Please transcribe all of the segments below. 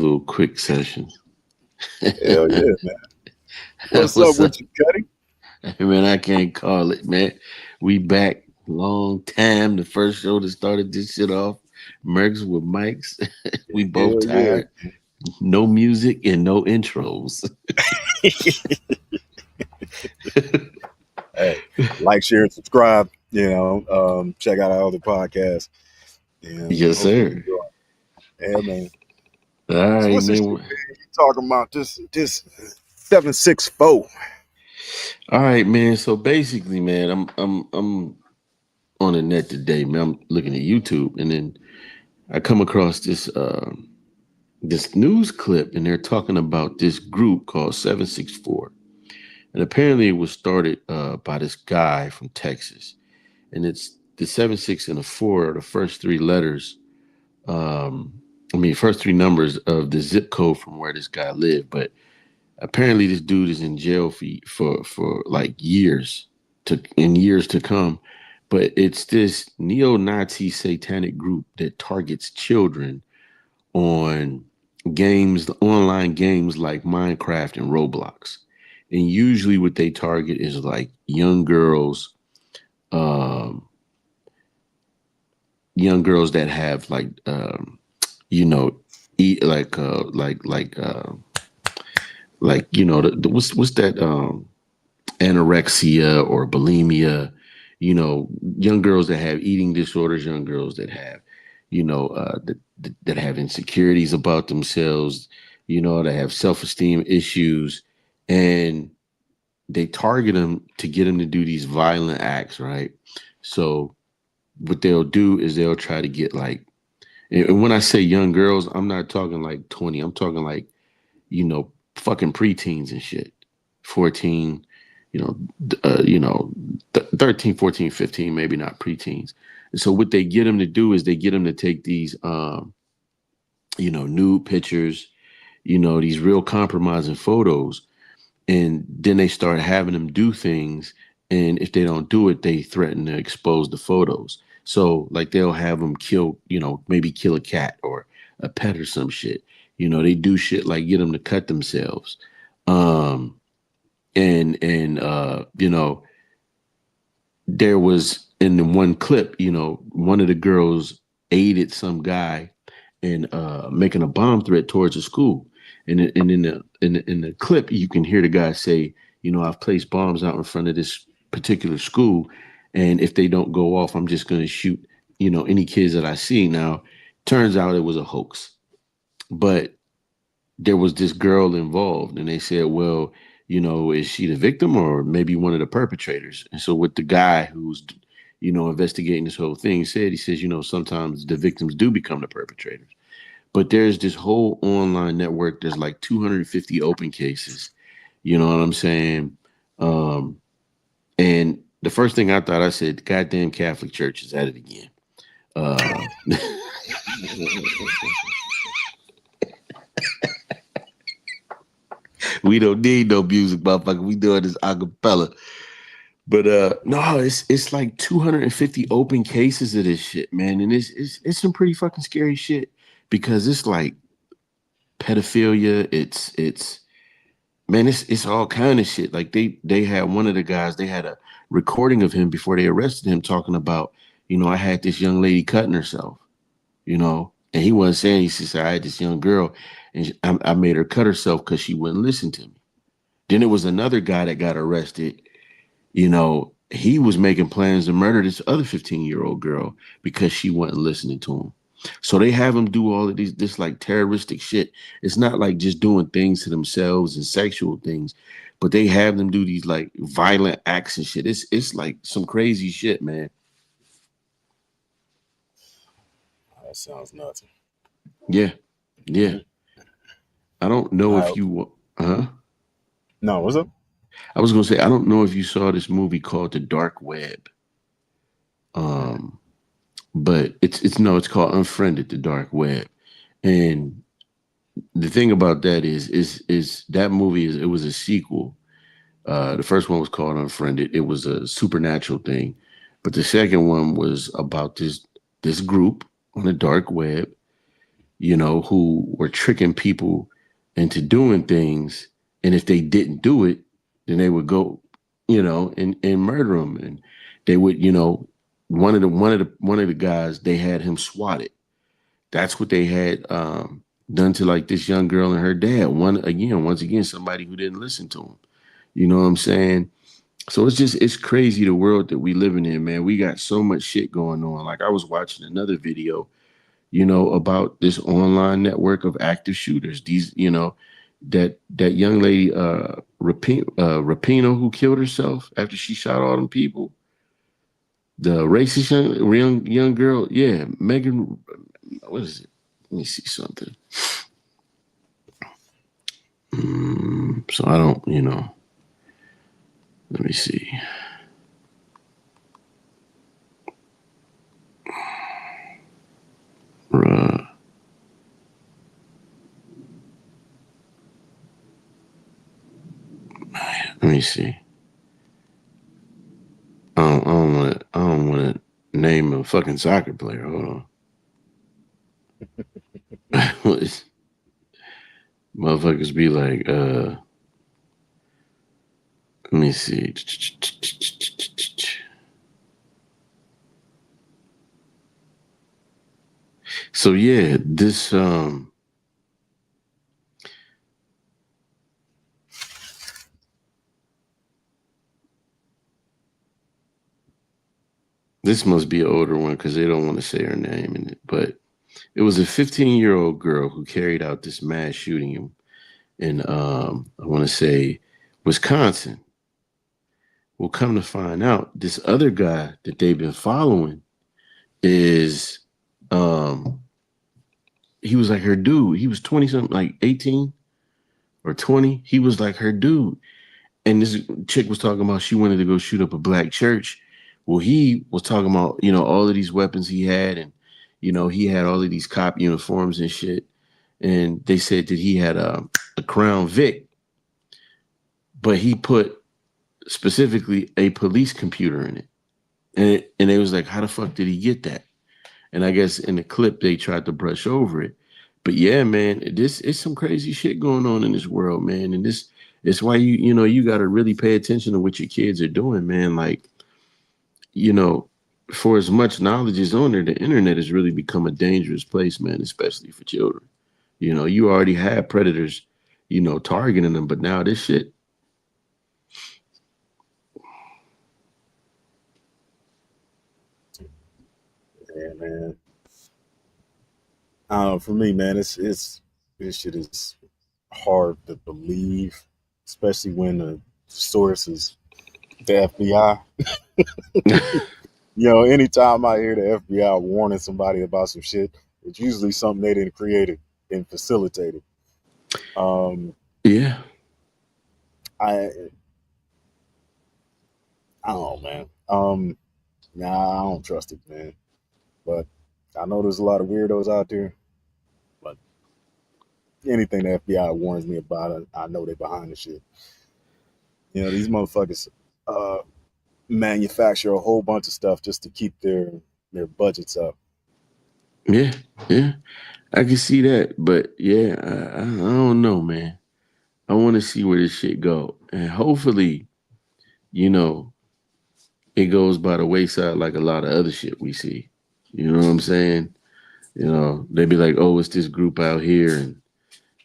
little quick session. Hell yeah, man. What's up What's up? with you, Cuddy? Man, I can't call it, man. We back long time. The first show that started this shit off. Mercs with mics. We both Hell yeah. tired. No music and no intros. Hey, like, share, and subscribe. Check out our other podcasts. And Yes, hopefully you sir. enjoy. Yeah, man. All So right, what's this shit, man. man? You talking about this 764? All right, man. So basically, man, I'm on the net today, man. I'm looking at YouTube, and then I come across this news clip, and they're talking about this group called 764. And apparently it was started by this guy from Texas. And it's the 7 6 and the 4 are the first three letters. First three numbers of the zip code from where this guy lived. But apparently this dude is in jail for like years to come. But it's this neo-Nazi satanic group that targets children on online games like Minecraft and Roblox. And usually what they target is like um, young girls that have you know, eat what's that anorexia or bulimia, young girls that have eating disorders, young girls that have, that have insecurities about themselves, that have self-esteem issues, and they target them to get them to do these violent acts, right? So what they'll do is they'll try to get like, and when I say young girls, I'm not talking like 20. I'm talking like, fucking preteens and shit. 14, you know, 13, 14, 15, maybe not preteens. And so what they get them to do is they get them to take these, nude pictures, these real compromising photos, and then they start having them do things, and if they don't do it they threaten to expose the photos. So like they'll have them kill, maybe kill a cat or a pet or some shit. They do shit like get them to cut themselves. And there was in the one clip, one of the girls aided some guy in making a bomb threat towards a school. And in the clip, you can hear the guy say, I've placed bombs out in front of this particular school, and if they don't go off, I'm just going to shoot, any kids that I see. Now, turns out it was a hoax, but there was this girl involved, and they said, well, is she the victim or maybe one of the perpetrators? And so what the guy who's, investigating this whole thing said, he says, sometimes the victims do become the perpetrators. But there's this whole online network. There's like 250 open cases. You know what I'm saying? Um, and the first thing I thought, I said, goddamn Catholic Church is at it again. Uh, we don't need no music, motherfucker. We doing this acapella. But no, it's like 250 open cases of this shit, man. And it's some pretty fucking scary shit because it's like pedophilia. It's man, it's all kind of shit. Like they had one of the guys, they had a recording of him before they arrested him talking about, I had this young lady cutting herself, and he wasn't saying, he said, I had this young girl and I made her cut herself because she wouldn't listen to me. Then it was another guy that got arrested. He was making plans to murder this other 15-year-old girl because she wasn't listening to him. So they have them do all of this like terroristic shit. It's not like just doing things to themselves and sexual things, but they have them do these like violent acts and shit. It's like some crazy shit, man. That sounds nuts. Yeah, yeah. Mhm. I don't know I if you, huh? No, what's up? I was gonna say I don't know if you saw this movie called The Dark Web. Um, but it's called Unfriended, The Dark Web. And the thing about that is that movie it was a sequel. The first one was called Unfriended. It was a supernatural thing, but the second one was about this group on the dark web who were tricking people into doing things. And if they didn't do it, then they would go, and murder them. And they would, one of the guys, they had him swatted. That's what they had done to like this young girl and her dad. Once again, somebody who didn't listen to him. You know what I'm saying? So it's crazy the world that we living in, man. We got so much shit going on. Like I was watching another video, about this online network of active shooters. These, that young lady, Rapino, who killed herself after she shot all them people. The racist young girl, yeah, Megan. What is it? Let me see something. So I don't, let me see. Uh, Let me see. I don't want to name a fucking soccer player. Hold on. Motherfuckers be like, let me see. So yeah, this must be an older one because they don't want to say her name in it. But it was a 15-year-old girl who carried out this mass shooting in I want to say Wisconsin. Well, come to find out, this other guy that they've been following is um he was like her dude. He was 20 something, like 18 or 20. He was like her dude. And this chick was talking about she wanted to go shoot up a black church. Well, he was talking about, all of these weapons he had, and he had all of these cop uniforms and shit. And they said that he had a Crown Vic, but he put specifically a police computer in it. And they was like, how the fuck did he get that? And I guess in the clip they tried to brush over it. But yeah, man, this is some crazy shit going on in this world, man. And this it's why you got to really pay attention to what your kids are doing, man. Like, you know, for as much knowledge is on there, the internet has really become a dangerous place, man, especially for children. You already have predators, targeting them, but now this shit. Yeah, man. For me, man, it's this shit is hard to believe, especially when the source is the FBI. Anytime I hear the FBI warning somebody about some shit, it's usually something they didn't create it and facilitated. Um, Yeah. I I don't know, man. Nah, I don't trust it, man. But I know there's a lot of weirdos out there. But anything the FBI warns me about, I know they're behind the shit. These motherfuckers uh, manufacture a whole bunch of stuff just to keep their budgets up. Yeah. Yeah. I can see that, but yeah, I don't know, man. I want to see where this shit go, and hopefully, you know, it goes by the wayside like a lot of other shit we see. You know what I'm saying? They be like, "Oh, it's this group out here," and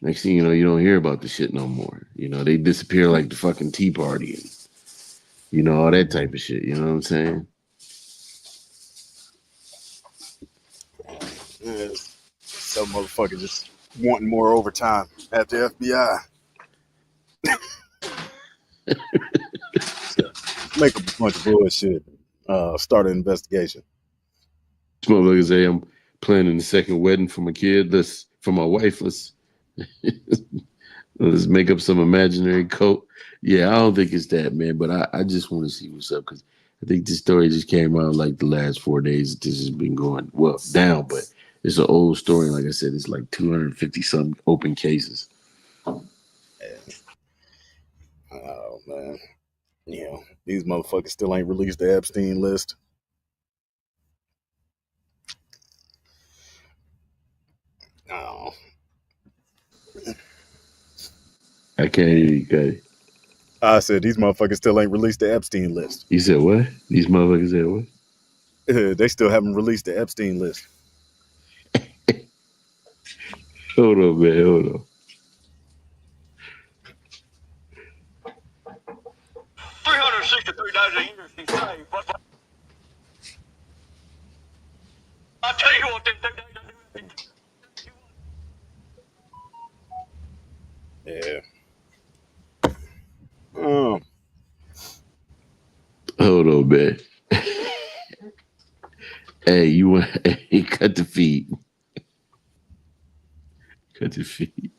next thing you know, you don't hear about the shit no more. They disappear like the fucking Tea Party, and all that type of shit. You know what I'm saying? Yeah, some motherfucker just wanting more overtime at the FBI. So, make a bunch of bullshit. Start an investigation. Motherfuckers say I'm planning the second wedding for my kid. For my wife. Let's make up some imaginary coat. Yeah, I don't think it's that, man. But I just want to see what's up because I think this story just came out like the last 4 days. This has been going down, but it's an old story. Like I said, it's like 250 some open cases. Oh man, these motherfuckers still ain't released the Epstein list. Oh, I can't hear you, Cuddy. I said these motherfuckers still ain't released the Epstein list. You said what? These motherfuckers said what? They still haven't released the Epstein list. Hold on, man. Hold on. 363 days a year she's saved. But I tell you what, them 2 days I do. Yeah. Oh, Hold on, man. Hey, you want? Hey, cut the feed. Cut the feed.